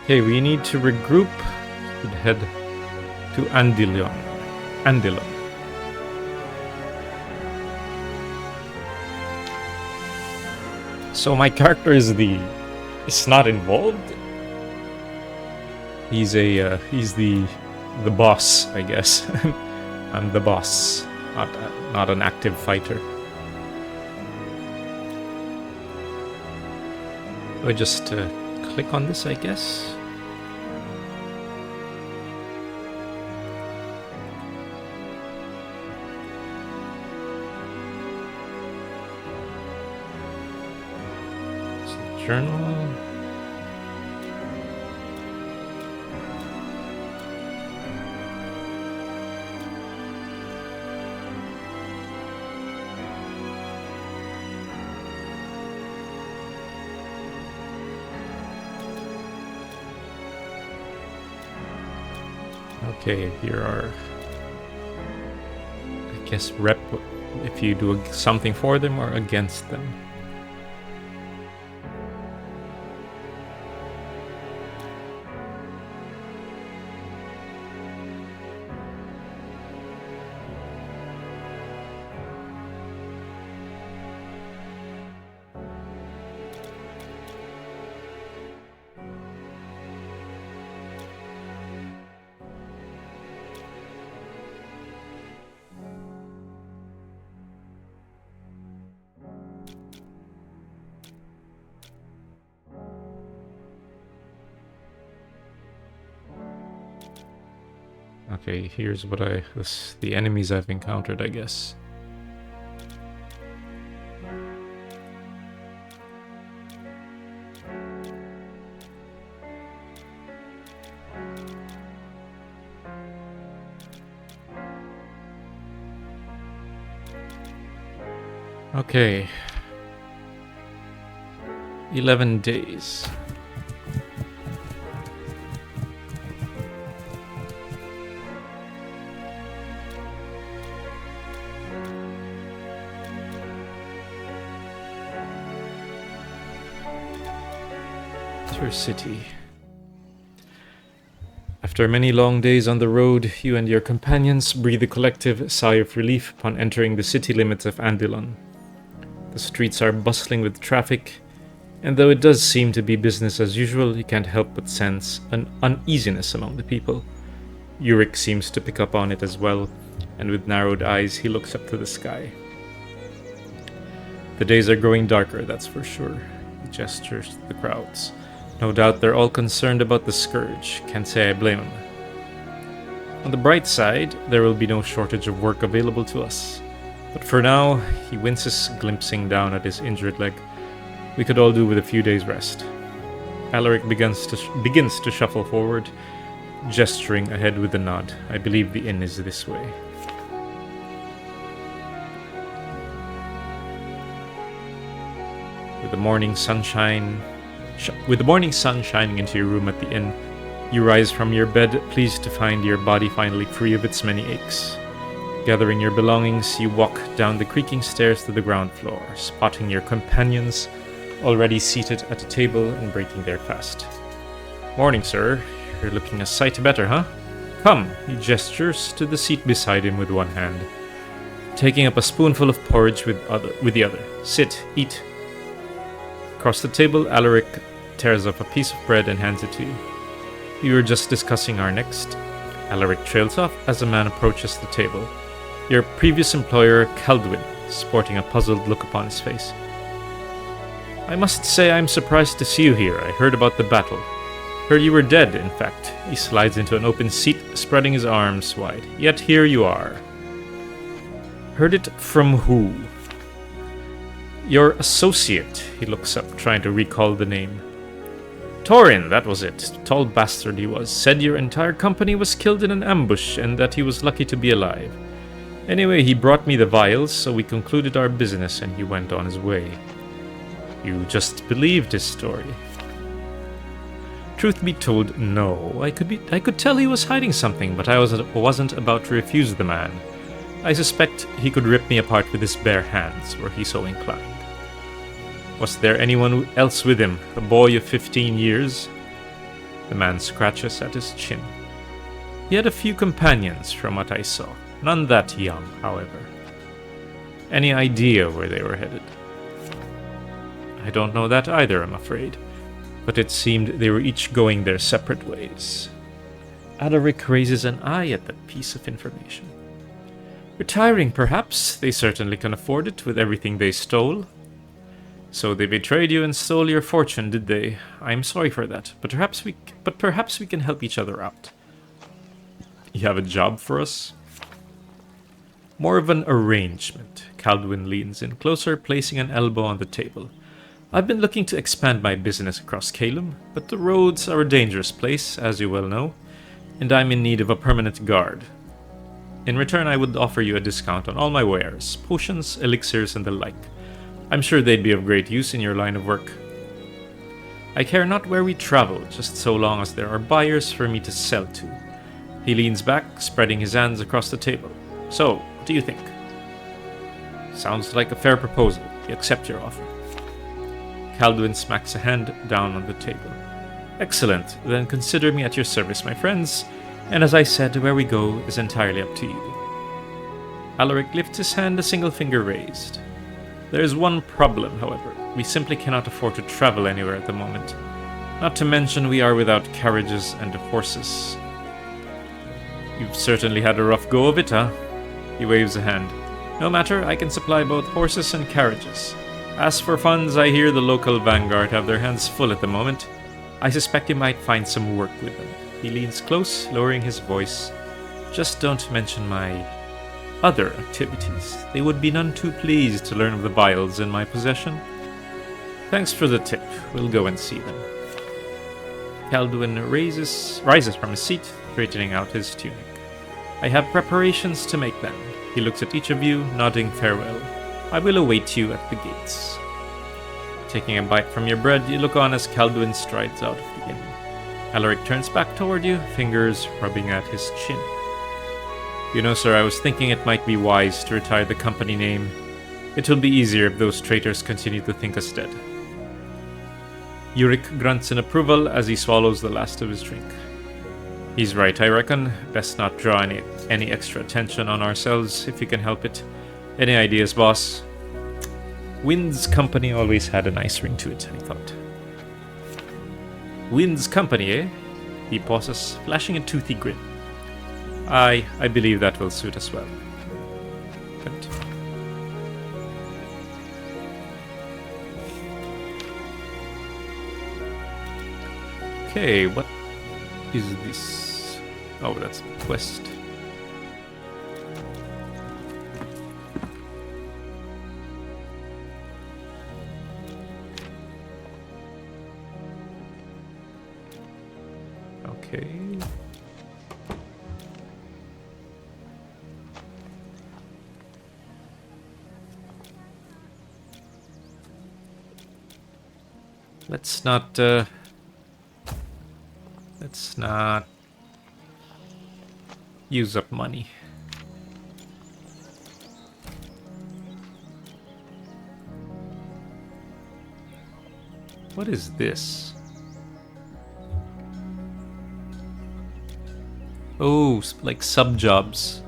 Okay, we need to regroup and head to Andilon. So my character is not involved. He's the boss, I guess. I'm the boss, not an active fighter. Do I just click on this, I guess? Journal. Okay, here are, I guess, rep if you do something for them or against them. Okay, here's what the enemies I've encountered, I guess. Okay. 11 days. City. After many long days on the road, you and your companions breathe a collective sigh of relief upon entering the city limits of Andilon. The streets are bustling with traffic, and though it does seem to be business as usual, you can't help but sense an uneasiness among the people. Uric seems to pick up on it as well, and with narrowed eyes he looks up to the sky. The days are growing darker, that's for sure. He gestures to the crowds. No doubt they're all concerned about the scourge. Can't say I blame them. On the bright side, there will be no shortage of work available to us. But for now, he winces, glimpsing down at his injured leg. We could all do with a few days' rest. Alaric begins to shuffle forward, gesturing ahead with a nod. I believe the inn is this way. With the morning sun shining into your room at the inn, you rise from your bed, pleased to find your body finally free of its many aches. Gathering your belongings, you walk down the creaking stairs to the ground floor, spotting your companions already seated at a table and breaking their fast. "Morning, sir. You're looking a sight better, huh? Come," he gestures to the seat beside him with one hand, taking up a spoonful of porridge with the other. "Sit, eat." Across the table, Alaric tears off a piece of bread and hands it to you. "We were just discussing our next." Alaric trails off as a man approaches the table. Your previous employer, Caldwin, sporting a puzzled look upon his face. "I must say I'm surprised to see you here. I heard about the battle. Heard you were dead, in fact." He slides into an open seat, spreading his arms wide. "Yet here you are." "Heard it from who?" "Your associate." He looks up, trying to recall the name. "Torin, that was it. Tall bastard he was. Said your entire company was killed in an ambush and that he was lucky to be alive. Anyway, he brought me the vials, so we concluded our business and he went on his way." "You just believed his story?" "Truth be told, no. I could tell he was hiding something, but I wasn't about to refuse the man. I suspect he could rip me apart with his bare hands, were he so inclined." "Was there anyone else with him? A boy of 15 years?" The man scratches at his chin. He had a few companions from what I saw. None that young, however. Any idea where they were headed? I don't know that either, I'm afraid. But it seemed they were each going their separate ways. Alaric raises an eye at that piece of information. Retiring, perhaps. They certainly can afford it with everything they stole. So they betrayed you and stole your fortune, did they? I'm sorry for that, but perhaps we can help each other out. You have a job for us? More of an arrangement. Caldwin leans in closer, placing an elbow on the table. I've been looking to expand my business across Calum, but the roads are a dangerous place, as you well know, and I'm in need of a permanent guard. In return, I would offer you a discount on all my wares, potions, elixirs, and the like. I'm sure they'd be of great use in your line of work. I care not where we travel, just so long as there are buyers for me to sell to. He leans back, spreading his hands across the table. So, what do you think? Sounds like a fair proposal. We accept your offer. Caldwin smacks a hand down on the table. Excellent, then consider me at your service, my friends, and as I said, where we go is entirely up to you. Alaric lifts his hand, a single finger raised. There is one problem, however. We simply cannot afford to travel anywhere at the moment. Not to mention we are without carriages and horses. You've certainly had a rough go of it, huh? He waves a hand. No matter, I can supply both horses and carriages. As for funds, I hear the local vanguard have their hands full at the moment. I suspect you might find some work with them. He leans close, lowering his voice. Just don't mention my other activities. They would be none too pleased to learn of the vials in my possession. Thanks for the tip. We'll go and see them. Caldwin rises from his seat, straightening out his tunic. I have preparations to make then. He looks at each of you, nodding farewell. I will await you at the gates. Taking a bite from your bread, you look on as Caldwin strides out of the inn. Alaric turns back toward you, fingers rubbing at his chin. You know, sir, I was thinking it might be wise to retire the company name. It will be easier if those traitors continue to think us dead. Yurik grunts in approval as he swallows the last of his drink. He's right, I reckon. Best not draw any extra attention on ourselves if you can help it. Any ideas, boss? Wind's Company always had a nice ring to it, I thought. Wind's Company, eh? He pauses, flashing a toothy grin. I believe that will suit us well. Good. Okay, what is this? Oh, that's a quest. Okay. Let's not use up money. What is this? Oh, like sub-jobs.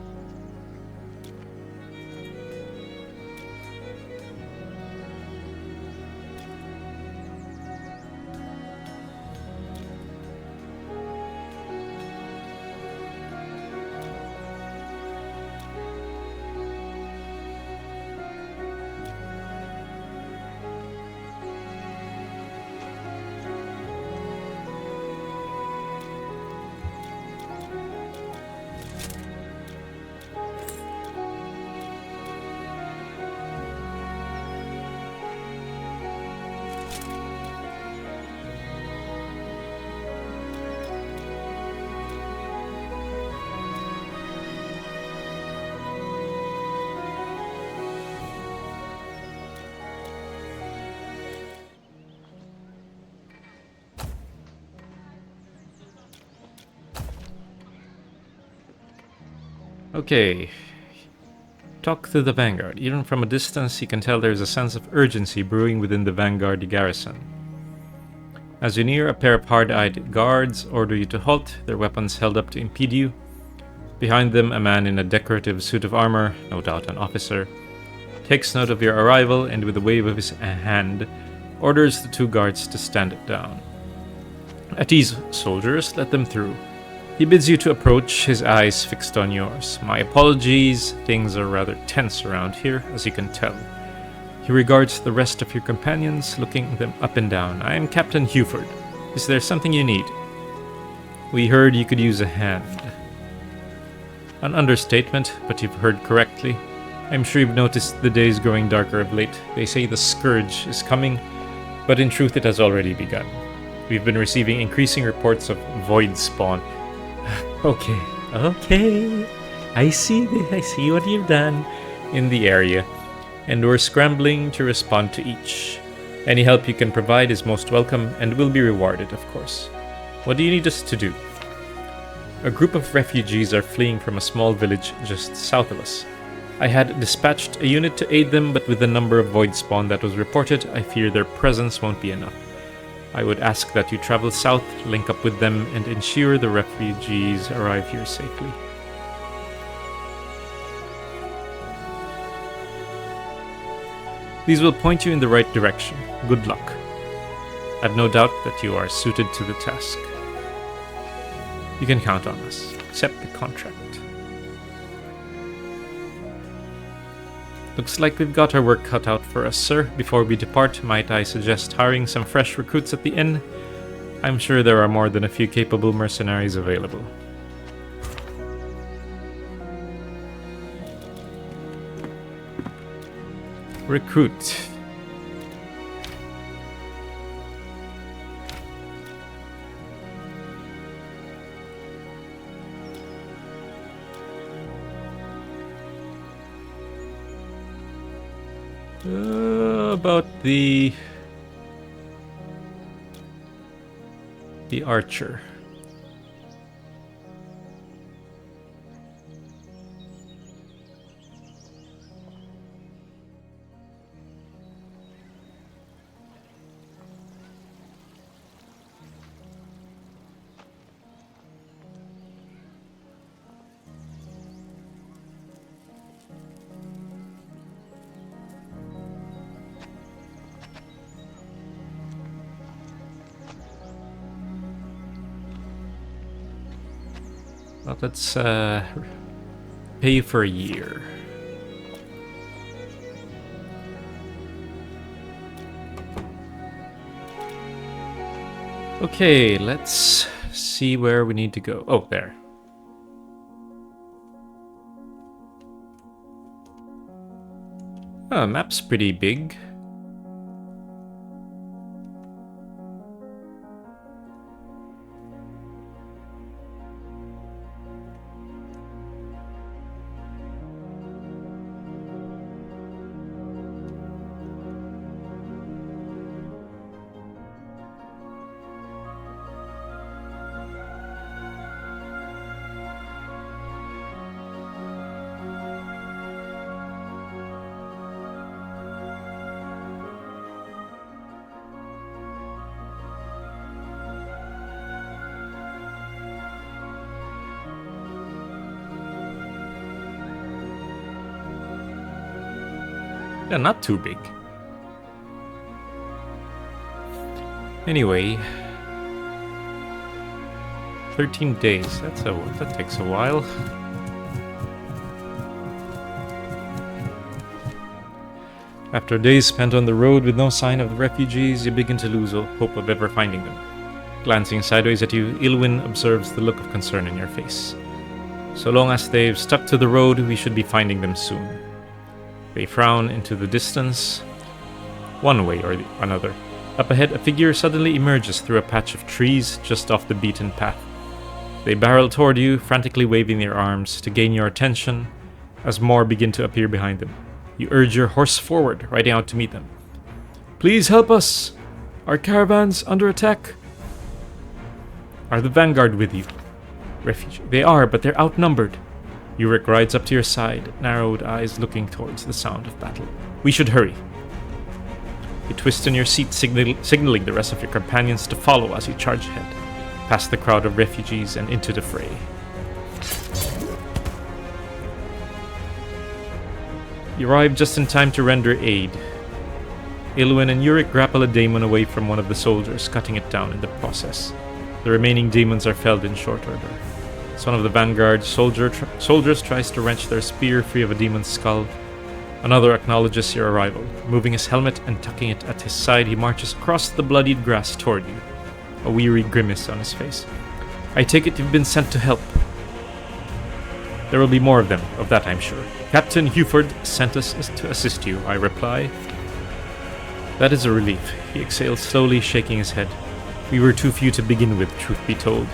Okay. Talk to the Vanguard. Even from a distance, you can tell there's a sense of urgency brewing within the Vanguard garrison. As you near, a pair of hard-eyed guards order you to halt, their weapons held up to impede you. Behind them, a man in a decorative suit of armor, no doubt an officer, takes note of your arrival and with a wave of his hand, orders the two guards to stand down. At ease, soldiers, let them through. He bids you to approach, his eyes fixed on yours. My apologies, things are rather tense around here, as you can tell. He regards the rest of your companions, looking them up and down. I am Captain Huford. Is there something you need? We heard you could use a hand. An understatement, but you've heard correctly. I'm sure you've noticed the days growing darker of late. They say the scourge is coming, but in truth it has already begun. We've been receiving increasing reports of void spawn. Okay. I see what you've done in the area, and we're scrambling to respond to each. Any help you can provide is most welcome and will be rewarded, of course. What do you need us to do? A group of refugees are fleeing from a small village just south of us. I had dispatched a unit to aid them, but with the number of void spawn that was reported, I fear their presence won't be enough. I would ask that you travel south, link up with them, and ensure the refugees arrive here safely. These will point you in the right direction. Good luck. I've no doubt that you are suited to the task. You can count on us. Accept the contract. Looks like we've got our work cut out for us, sir. Before we depart, might I suggest hiring some fresh recruits at the inn? I'm sure there are more than a few capable mercenaries available. Recruit. About the archer. Well, let's pay for a year. Okay, let's see where we need to go. Oh, there. Oh, map's pretty big. Yeah, not too big. Anyway, 13 days. That takes a while. After days spent on the road with no sign of the refugees, you begin to lose all hope of ever finding them. Glancing sideways at you, Ilwyn observes the look of concern in your face. So long as they've stuck to the road, we should be finding them soon. They frown into the distance, one way or another. Up ahead, a figure suddenly emerges through a patch of trees just off the beaten path. They barrel toward you, frantically waving their arms to gain your attention, as more begin to appear behind them. You urge your horse forward, riding out to meet them. Please help us! Our caravan's under attack! Are the vanguard with you? Refugee. They are, but they're outnumbered. Uric rides up to your side, narrowed eyes looking towards the sound of battle. We should hurry. You twist in your seat, signaling the rest of your companions to follow as you charge ahead, past the crowd of refugees and into the fray. You arrive just in time to render aid. Ilwyn and Yurik grapple a daemon away from one of the soldiers, cutting it down in the process. The remaining demons are felled in short order. As one of the vanguard soldiers tries to wrench their spear free of a demon's skull, another acknowledges your arrival. Removing his helmet and tucking it at his side, he marches across the bloodied grass toward you, a weary grimace on his face. I take it you've been sent to help. There will be more of them, of that I'm sure. Captain Huford sent us to assist you, I reply. That is a relief, he exhales slowly, shaking his head. We were too few to begin with, truth be told.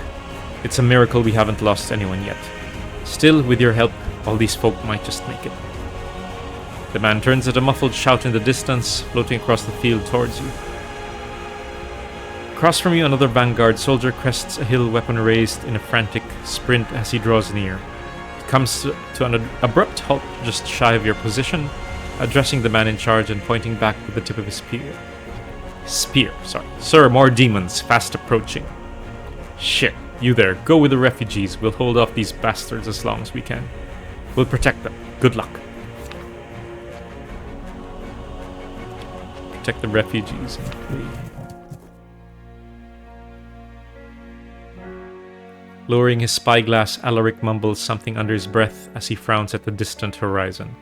It's a miracle we haven't lost anyone yet. Still, with your help, all these folk might just make it. The man turns at a muffled shout in the distance, floating across the field towards you. Across from you, another vanguard soldier crests a hill, weapon raised in a frantic sprint as he draws near. He comes to an abrupt halt just shy of your position, addressing the man in charge and pointing back with the tip of his spear. Sir, more demons, fast approaching. Shit, you there, go with the refugees. We'll hold off these bastards as long as we can. We'll protect them. Good luck. Protect the refugees and flee. Lowering his spyglass, Alaric mumbles something under his breath as he frowns at the distant horizon.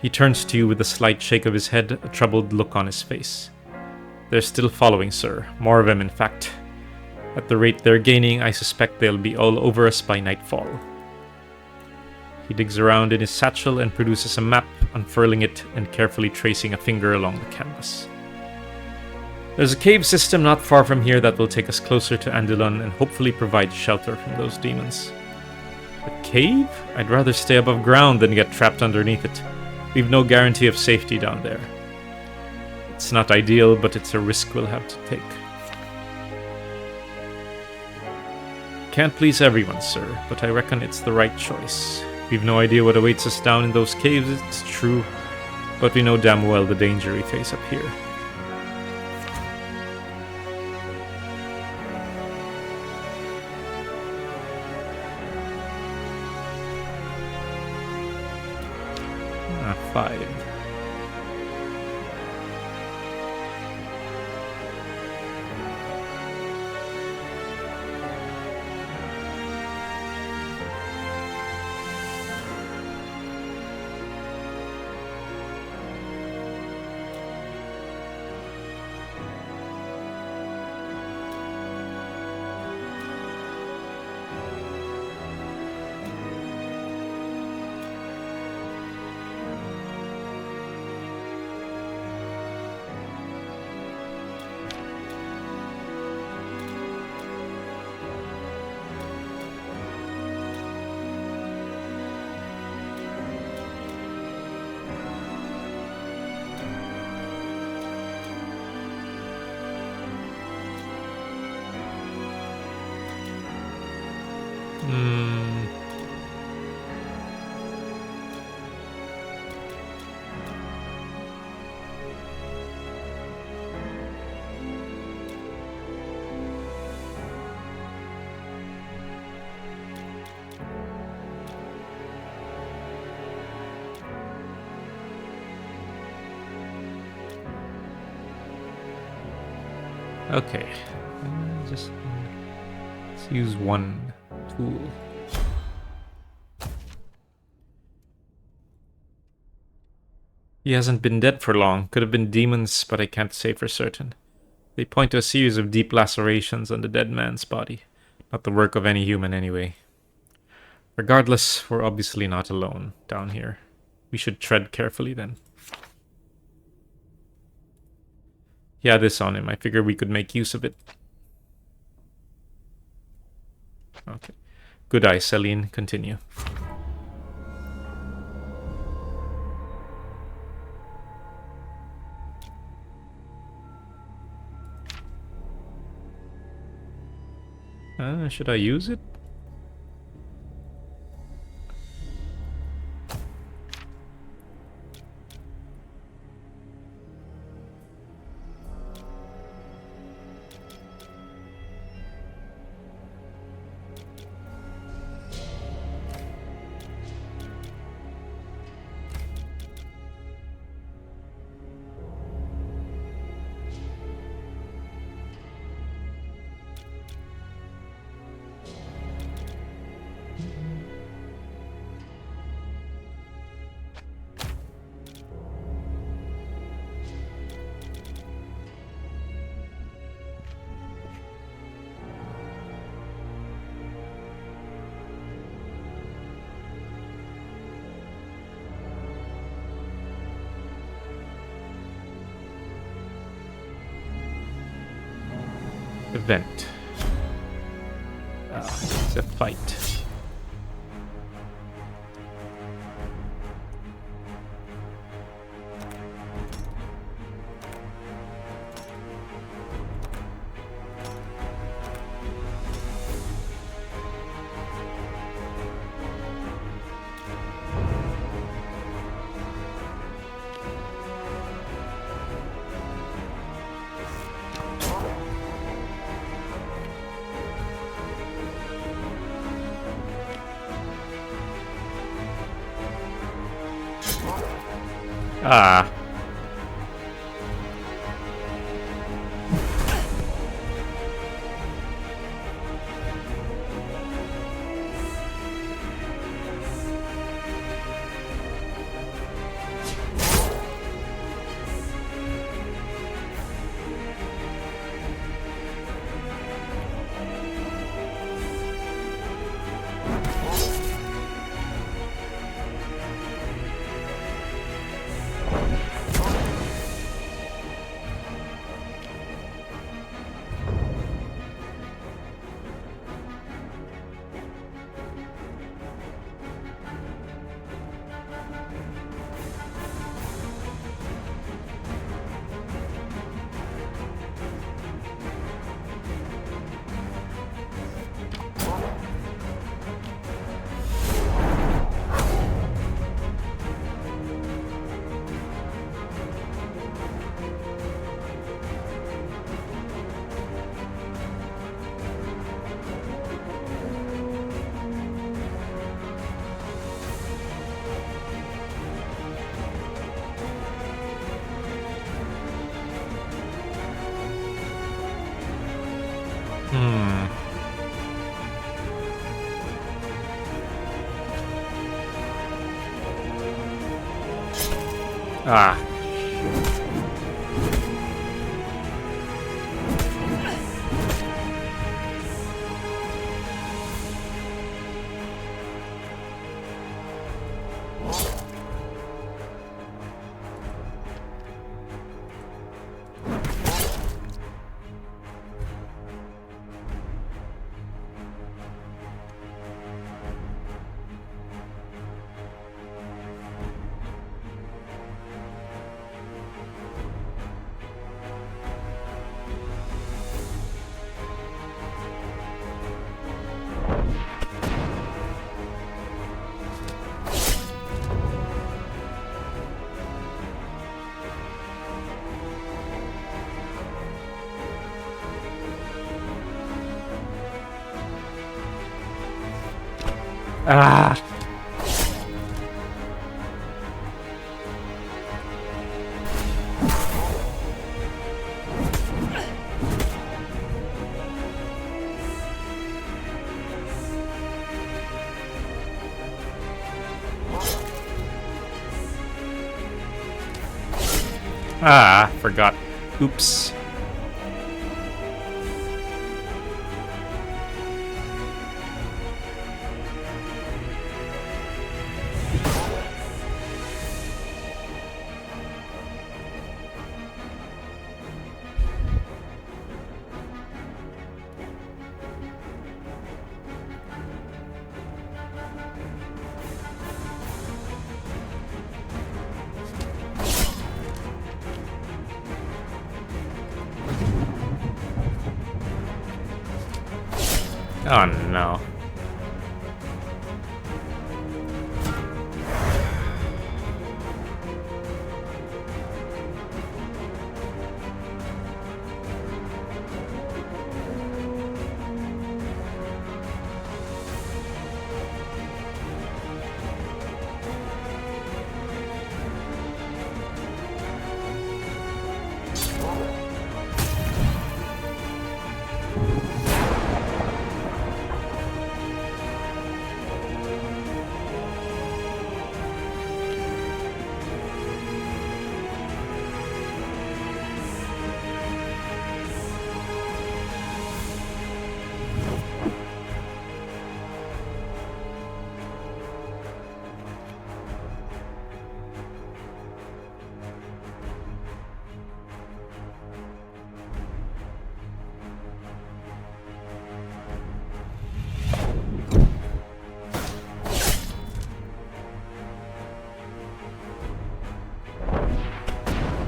He turns to you with a slight shake of his head, a troubled look on his face. They're still following, sir. More of them, in fact. At the rate they're gaining, I suspect they'll be all over us by nightfall. He digs around in his satchel and produces a map, unfurling it and carefully tracing a finger along the canvas. There's a cave system not far from here that will take us closer to Andilon and hopefully provide shelter from those demons. A cave? I'd rather stay above ground than get trapped underneath it. We've no guarantee of safety down there. It's not ideal, but it's a risk we'll have to take. Can't please everyone, sir, but I reckon it's the right choice. We've no idea what awaits us down in those caves, it's true, but we know damn well the danger we face up here. Ah, 5. Okay, let's use one tool. He hasn't been dead for long. Could have been demons, but I can't say for certain. They point to a series of deep lacerations on the dead man's body. Not the work of any human anyway. Regardless, we're obviously not alone down here. We should tread carefully then. He had this on him. I figured we could make use of it. Okay. Good eye, Celine. Continue. Should I use it? event. It's a fight. Ah. Ah. Ah. Ah, forgot. Oops. Oh no.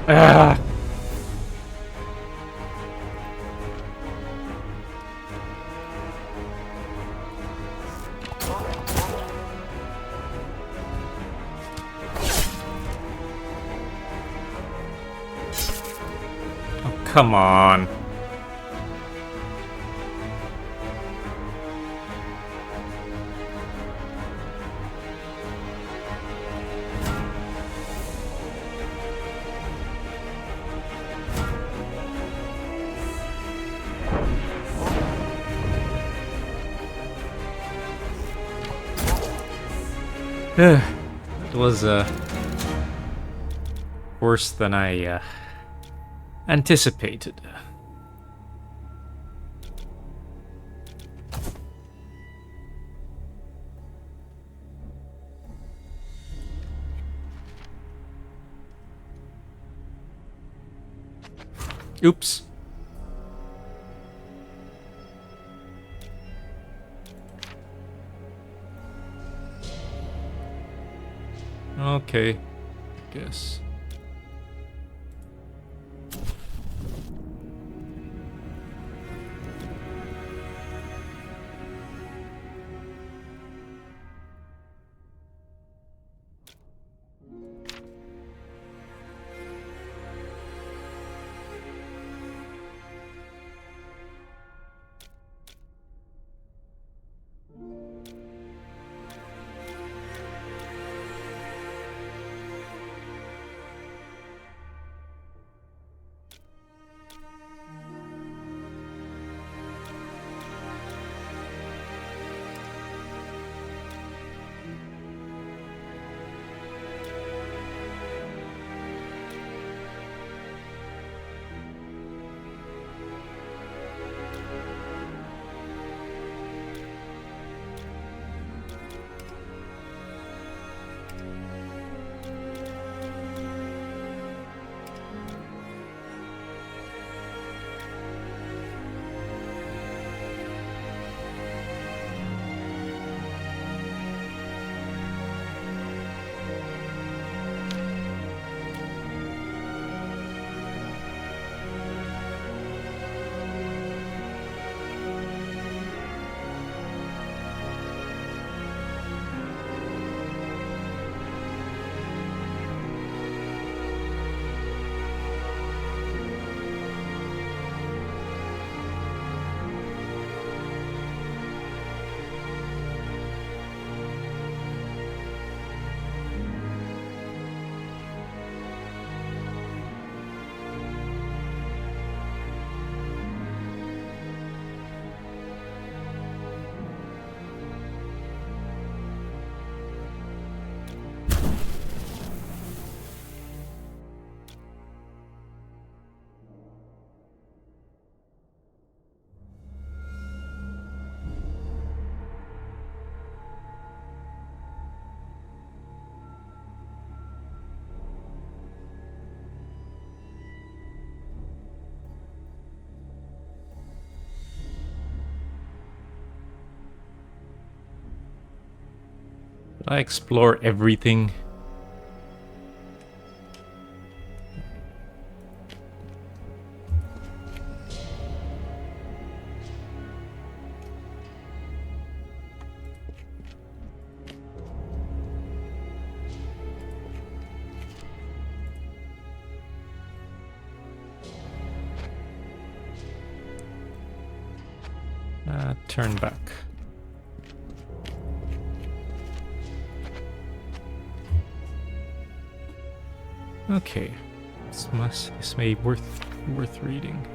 Ah! Oh, come on. It was worse than I anticipated. Oops. Okay, I guess. Did I explore everything? Turn back. Okay, this may worth reading.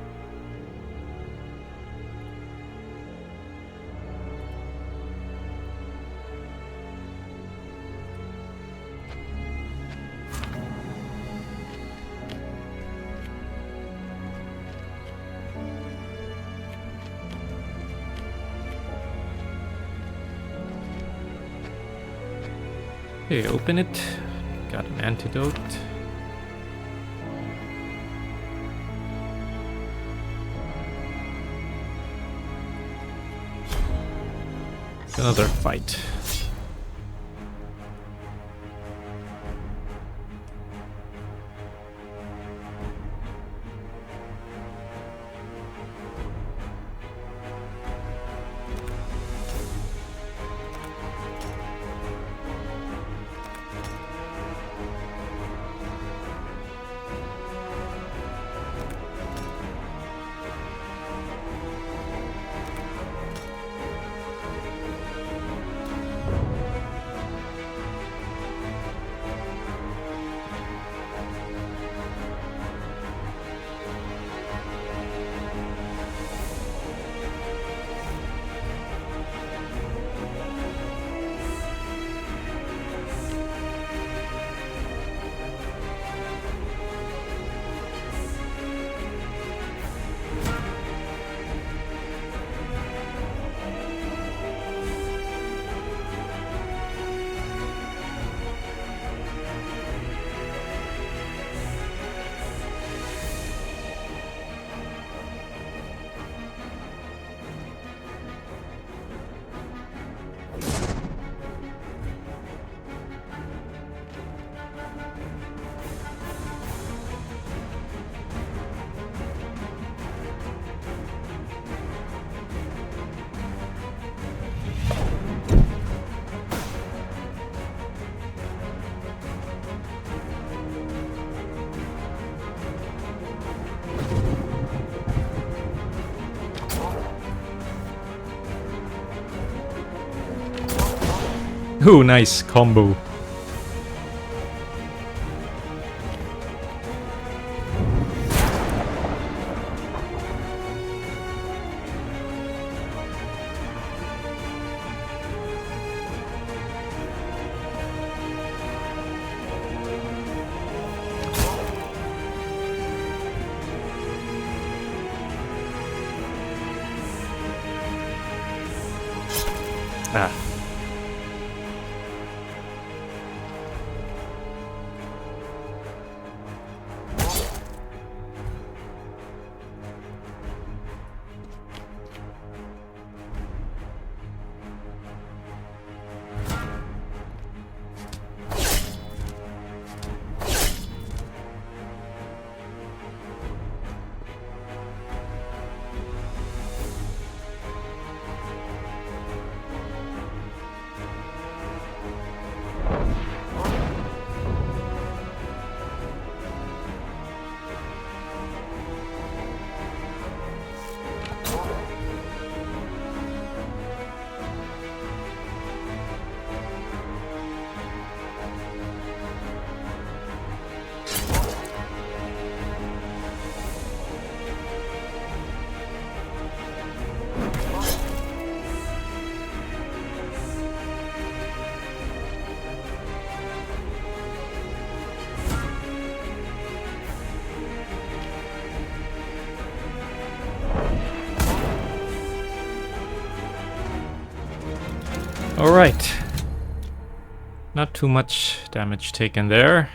Okay, open it. Got an antidote. Another fight. Ooh, nice combo. Ah. Alright. Not too much damage taken there.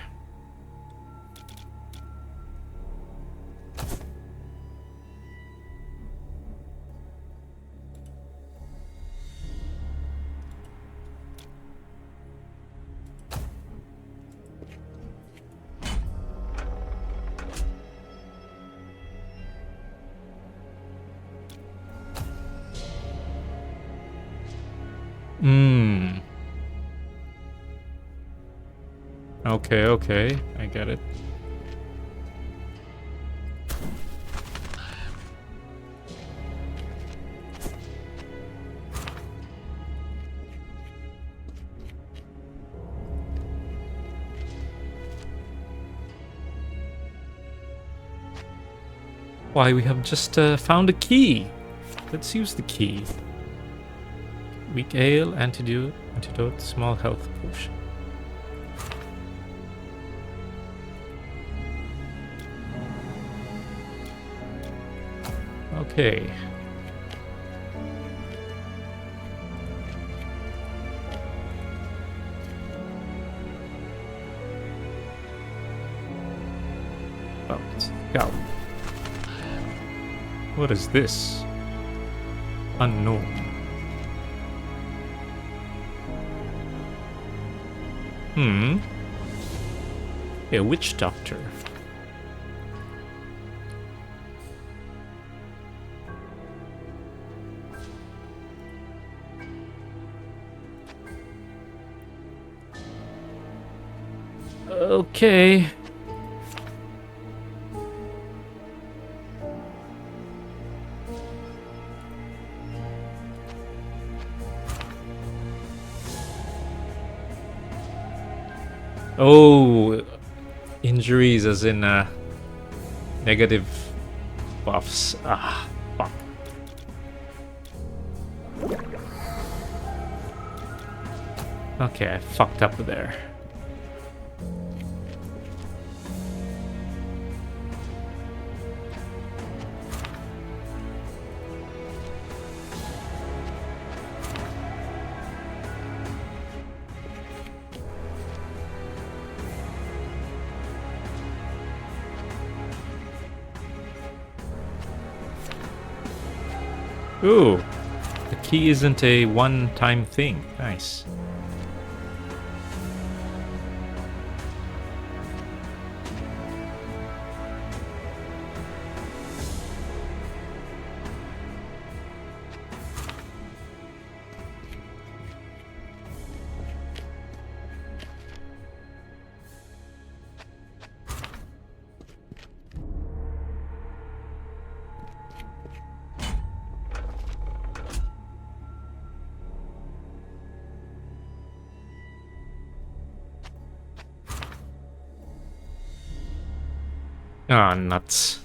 Okay, I get it. Why, we have just found a key. Let's use the key. Weak ale, antidote, small health potion. Okay. Oh, let's go. What is this? Unknown. A witch doctor. Okay. Oh, injuries as in negative buffs. Ah, fuck. Okay, I fucked up there. Ooh, the key isn't a one-time thing. Nice. Ah, nuts.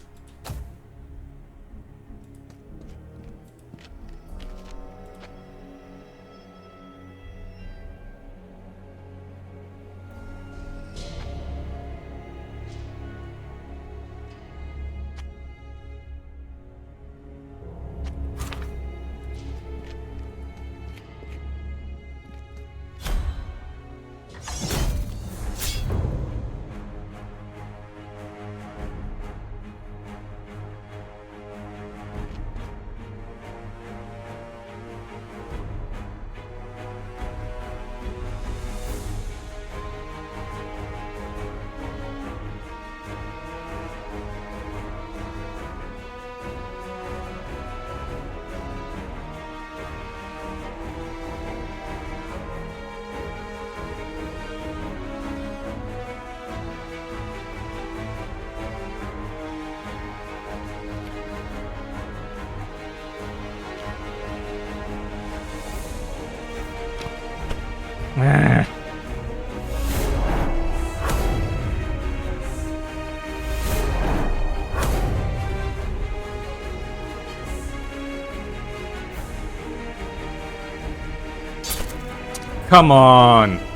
Ah. Come on.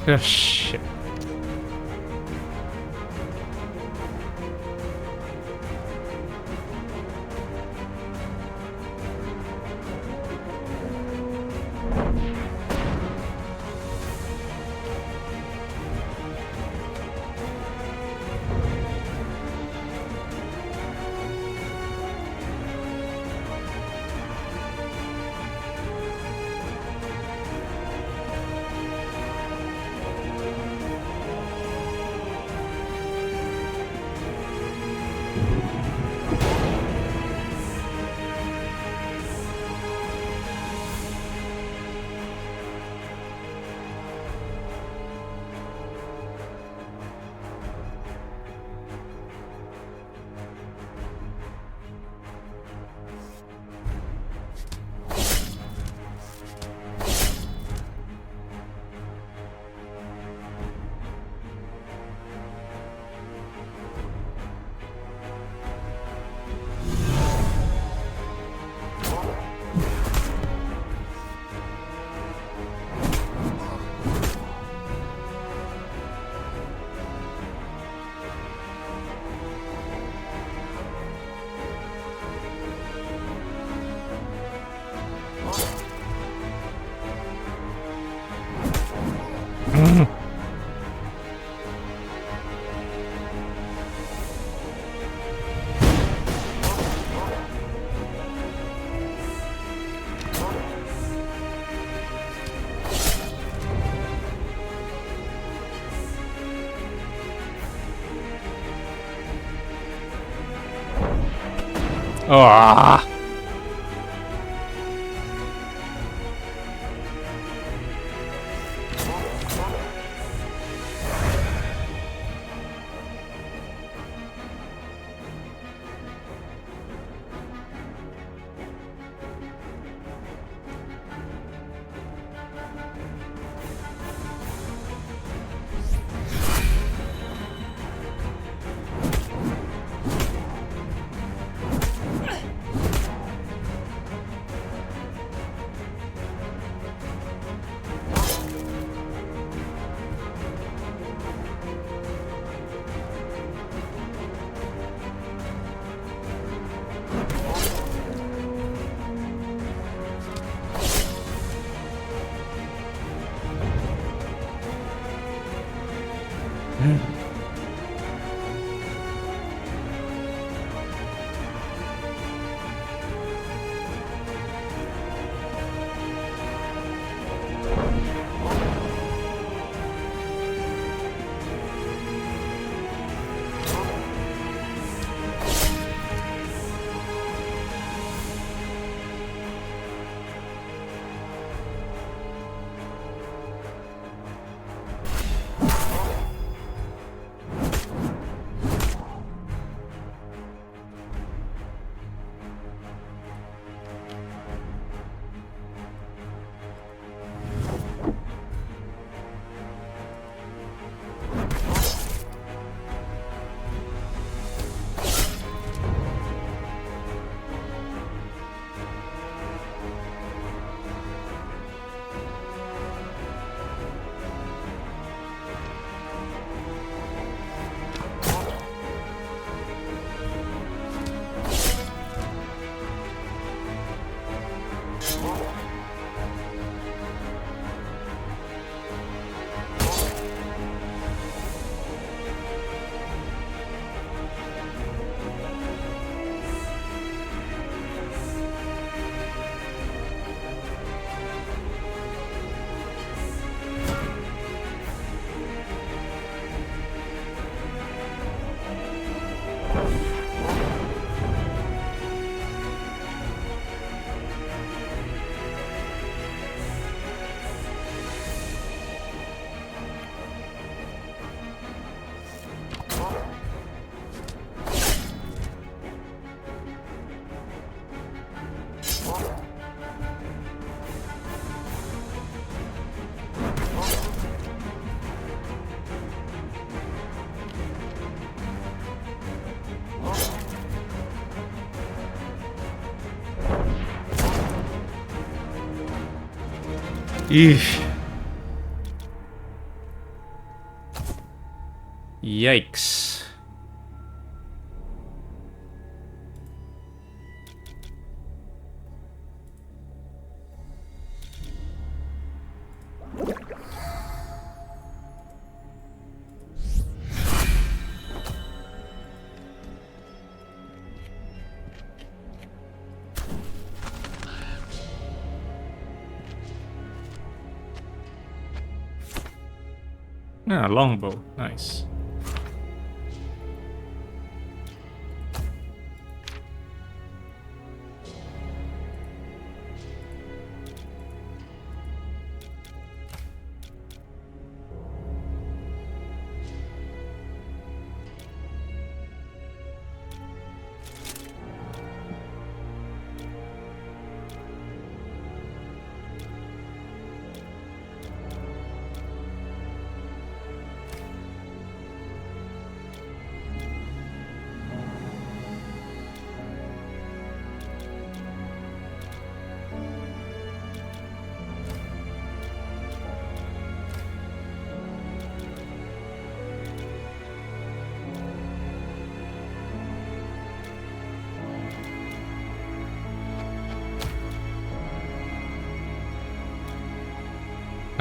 Oh, shit. Ah. Eesh. Yikes. Ah, longbow. Nice.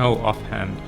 Oh, offhand.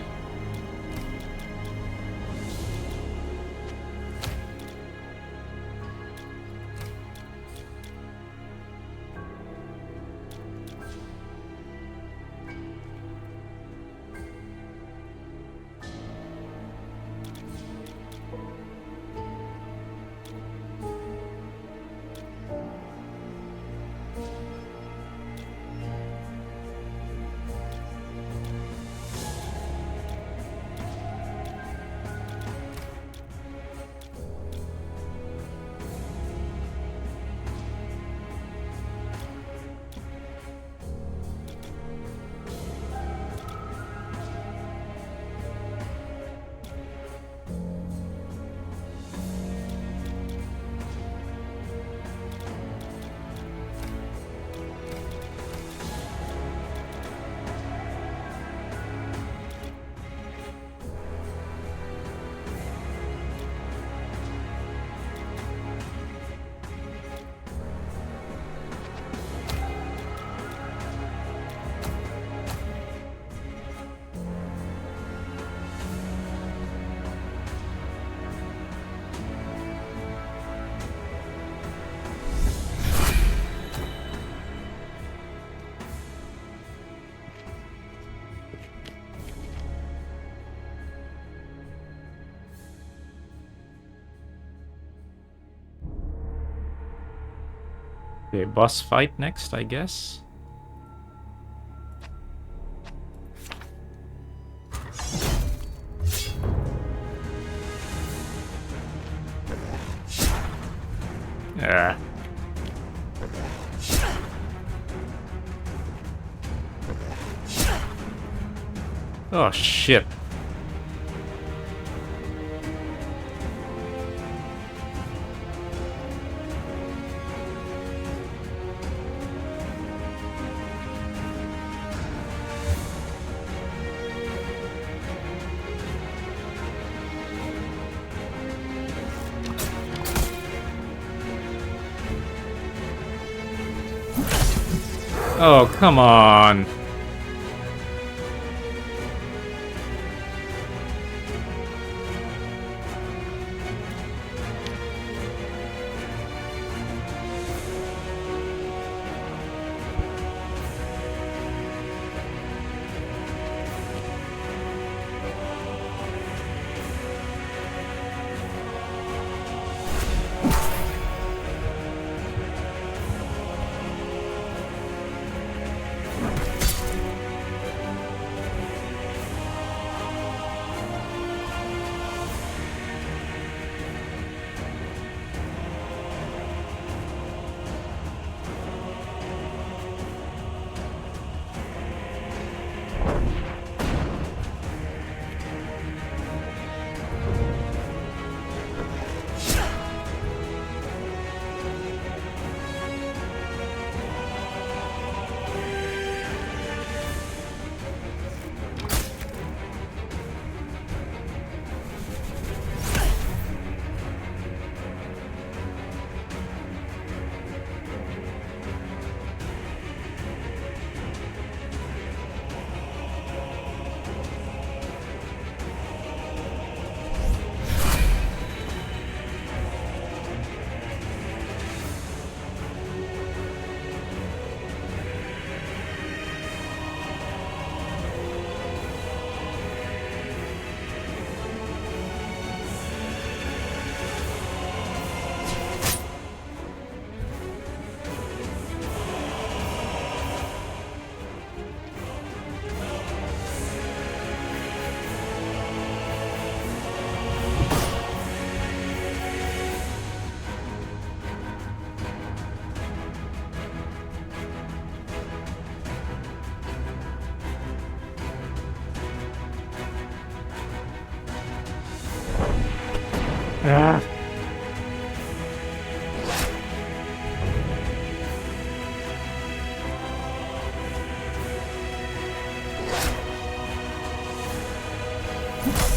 Okay, boss fight next, I guess. Ah. Oh shit. Oh, come on.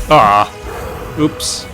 Ah! Oops.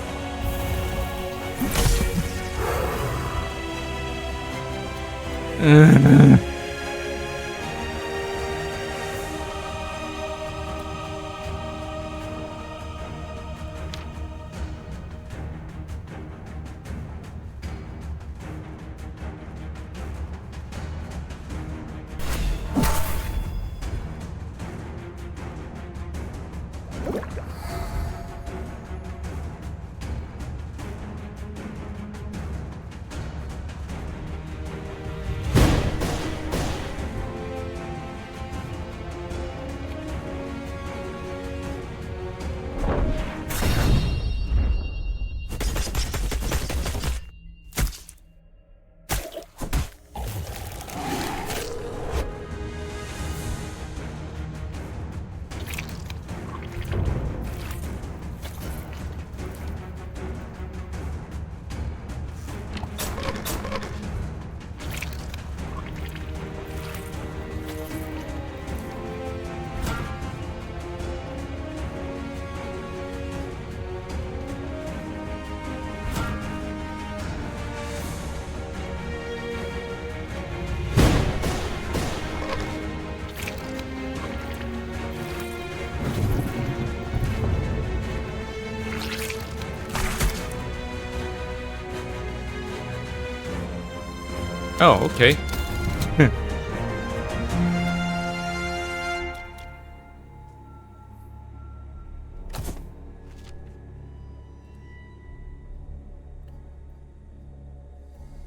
Oh, okay.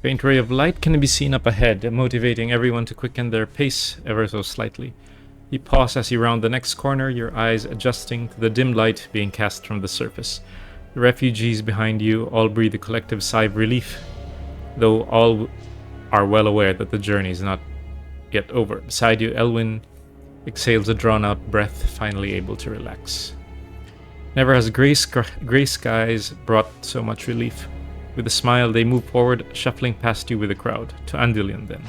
Faint ray of light can be seen up ahead, motivating everyone to quicken their pace ever so slightly. You pause as you round the next corner, your eyes adjusting to the dim light being cast from the surface. The refugees behind you all breathe a collective sigh of relief, though all are well aware that the journey is not yet over. Beside you, Elwyn exhales a drawn-out breath, finally able to relax. Never has gray skies brought so much relief. With a smile, they move forward, shuffling past you with the crowd. To Andilion, then.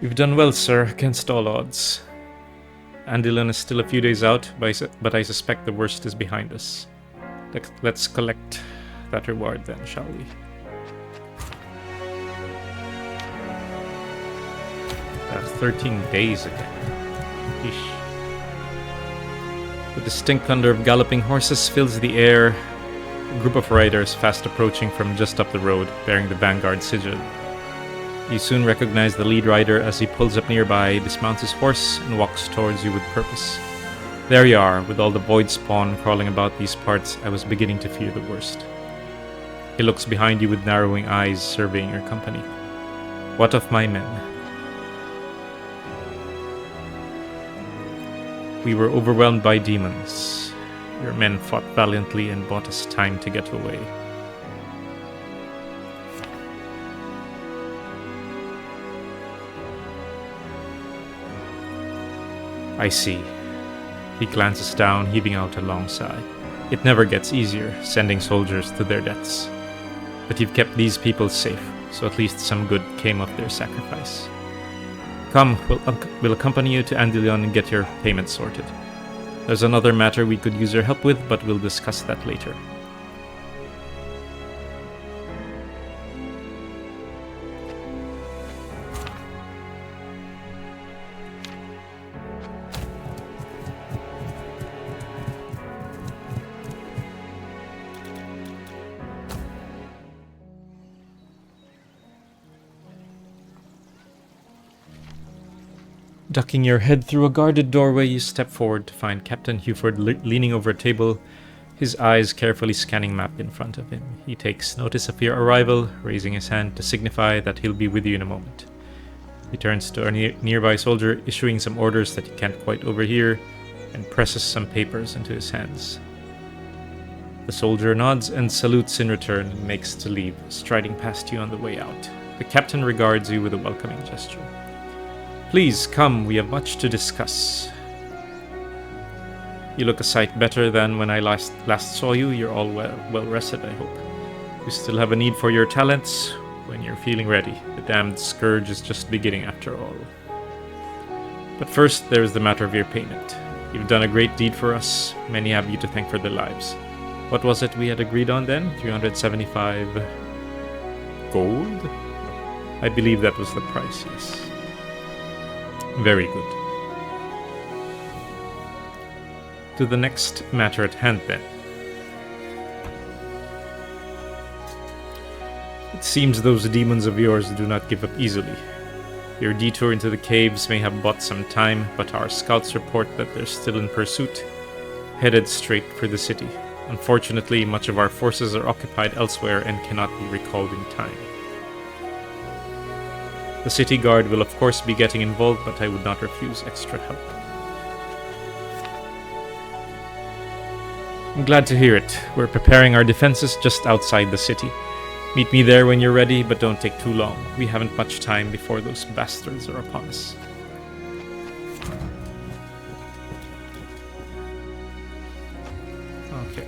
You've done well, sir, against all odds. Andilion is still a few days out, but I suspect the worst is behind us. Let's collect that reward then, shall we? 13 days again. Eesh. The distinct thunder of galloping horses fills the air. A group of riders fast approaching from just up the road, bearing the Vanguard sigil. You soon recognize the lead rider as he pulls up nearby, dismounts his horse, and walks towards you with purpose. There you are, with all the void spawn crawling about these parts. I was beginning to fear the worst. He looks behind you with narrowing eyes, surveying your company. What of my men? We were overwhelmed by demons. Your men fought valiantly and bought us time to get away. I see. He glances down, heaving out a long sigh. It never gets easier, sending soldiers to their deaths. But you've kept these people safe, so at least some good came of their sacrifice. Come, we'll accompany you to Andilion and get your payment sorted. There's another matter we could use your help with, but we'll discuss that later. Ducking your head through a guarded doorway, you step forward to find Captain Huford leaning over a table, his eyes carefully scanning map in front of him. He takes notice of your arrival, raising his hand to signify that he'll be with you in a moment. He turns to a nearby soldier, issuing some orders that you can't quite overhear, and presses some papers into his hands. The soldier nods and salutes in return and makes to leave, striding past you on the way out. The captain regards you with a welcoming gesture. Please, come, we have much to discuss. You look a sight better than when I last saw you. You're all well rested, I hope. You still have a need for your talents when you're feeling ready. The damned scourge is just beginning after all. But first, there is the matter of your payment. You've done a great deed for us. Many have you to thank for their lives. What was it we had agreed on then? 375 gold? I believe that was the price, yes. Very good. To the next matter at hand then. It seems those demons of yours do not give up easily. Your detour into the caves may have bought some time, but our scouts report that they're still in pursuit, headed straight for the city. Unfortunately, much of our forces are occupied elsewhere and cannot be recalled in time. The city guard will of course be getting involved, but I would not refuse extra help. I'm glad to hear it. We're preparing our defenses just outside the city. Meet me there when you're ready, but don't take too long. We haven't much time before those bastards are upon us. Okay.